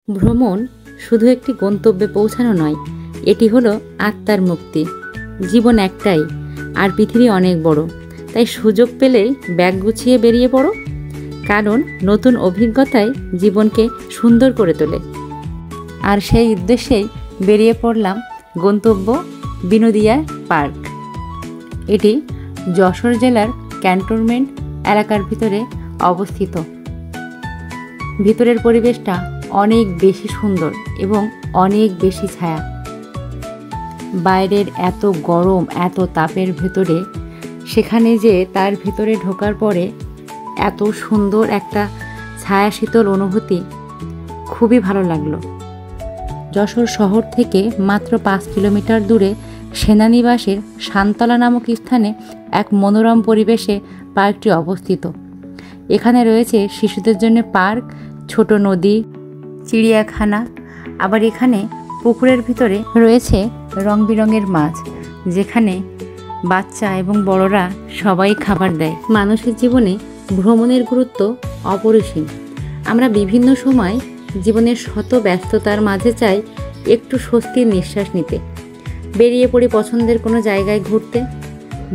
ভ্রমণ শুধু একটি গন্তব্যে পৌঁছানো নয়, এটি হলো আত্মার মুক্তি। জীবন একটাই, আর পৃথিবী অনেক বড়। তাই সুযোগ পেলেই ব্যাগ গুছিয়ে বেরিয়ে পড়ো, কারণ নতুন অভিজ্ঞতাই জীবনকে সুন্দর করে তোলে। আর সেই উদ্দেশ্যেই বেরিয়ে পড়লাম গন্তব্য বিনোদিয়া পার্ক। এটি যশোর জেলার ক্যান্টনমেন্ট এলাকার ভিতরে অবস্থিত। ভিতরের পরিবেশটা অনেক বেশি সুন্দর এবং অনেক বেশি ছায়া। বাইরের এত গরম, এত তাপের ভেতরে সেখানে যে তার ভিতরে ঢোকার পরে এত সুন্দর একটা ছায়া শীতল অনুভূতি, খুবই ভালো লাগলো। যশোর শহর থেকে মাত্র 5 কিলোমিটার দূরে সেনানিবাসের শান্তলা নামক স্থানে এক মনোরম পরিবেশে পার্কটি অবস্থিত। এখানে রয়েছে শিশুদের জন্য পার্ক, ছোট নদী, চিড়িয়াখানা, আবার এখানে পুকুরের ভিতরে রয়েছে রং বেরঙের মাছ, যেখানে বাচ্চা এবং বড়রা সবাই খাবার দেয়। মানুষের জীবনে ভ্রমণের গুরুত্ব অপরিসীম। আমরা বিভিন্ন সময় জীবনের শত ব্যস্ততার মাঝে চাই একটু স্বস্তির নিঃশ্বাস নিতে। বেরিয়ে পড়ি পছন্দের কোনো জায়গায় ঘুরতে।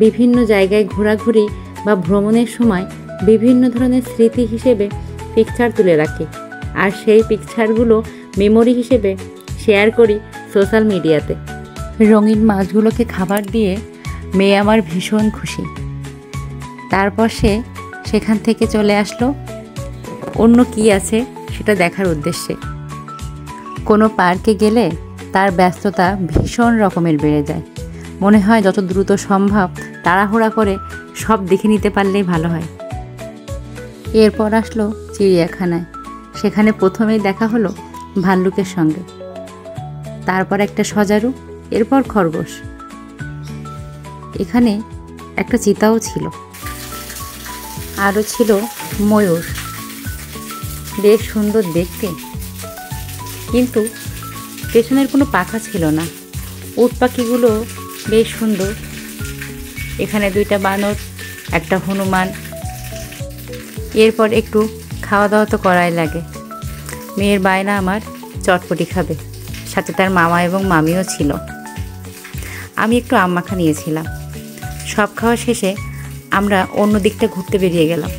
বিভিন্ন জায়গায় ঘোরাঘুরি বা ভ্রমণের সময় বিভিন্ন ধরনের স্মৃতি হিসেবে পিকচার তুলে রাখি, আর সেই পিকচারগুলো মেমোরি হিসেবে শেয়ার করি সোশ্যাল মিডিয়াতে। রঙিন মাছগুলোকে খাবার দিয়ে মেয়ে আমার ভীষণ খুশি। তারপর সে সেখান থেকে চলে আসলো অন্য কি আছে সেটা দেখার উদ্দেশ্যে। কোনো পার্কে গেলে তার ব্যস্ততা ভীষণ রকমের বেড়ে যায়। মনে হয় যত দ্রুত সম্ভব তাড়াহুড়া করে সব দেখে নিতে পারলেই ভালো হয়। এরপর আসলো চিড়িয়াখানায়। সেখানে প্রথমেই দেখা হলো ভাল্লুকের সঙ্গে, তারপর একটা সজারু, এরপর খরগোশ। এখানে একটা চিতাও ছিল, আরও ছিল ময়ূর, বেশ সুন্দর দেখতে, কিন্তু পেছনের কোনো পাখা ছিল না। উট পাখিগুলো বেশ সুন্দর। এখানে 2টা বানর, একটা হনুমান। এরপর একটু খাওয়া দাওয়া তো করাই লাগে। মেয়ের বায়না আমার চটপটি খাবে, সাথে তার মামা এবং মামিও ছিল। আমি একটু আম মাখা নিয়েছিলাম। সব খাওয়া শেষে আমরা অন্য দিকটা ঘুরতে বেরিয়ে গেলাম।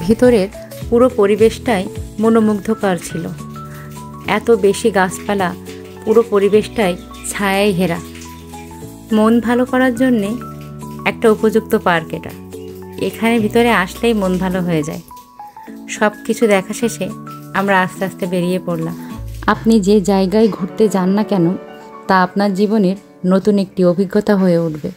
ভিতরের পুরো পরিবেশটাই মনোমুগ্ধকর ছিল। এত বেশি গাছপালা, পুরো পরিবেশটাই ছায়ায় ঘেরা। মন ভালো করার জন্যে একটা উপযুক্ত পার্ক এটা। এখানে ভিতরে আসলেই মন ভালো হয়ে যায়। সব কিছু দেখা শেষে আমরা আস্তে আস্তে বেরিয়ে পড়লাম। আপনি যে জায়গায় ঘুরতে যান না কেন, তা আপনার জীবনের নতুন একটি অভিজ্ঞতা হয়ে উঠবে।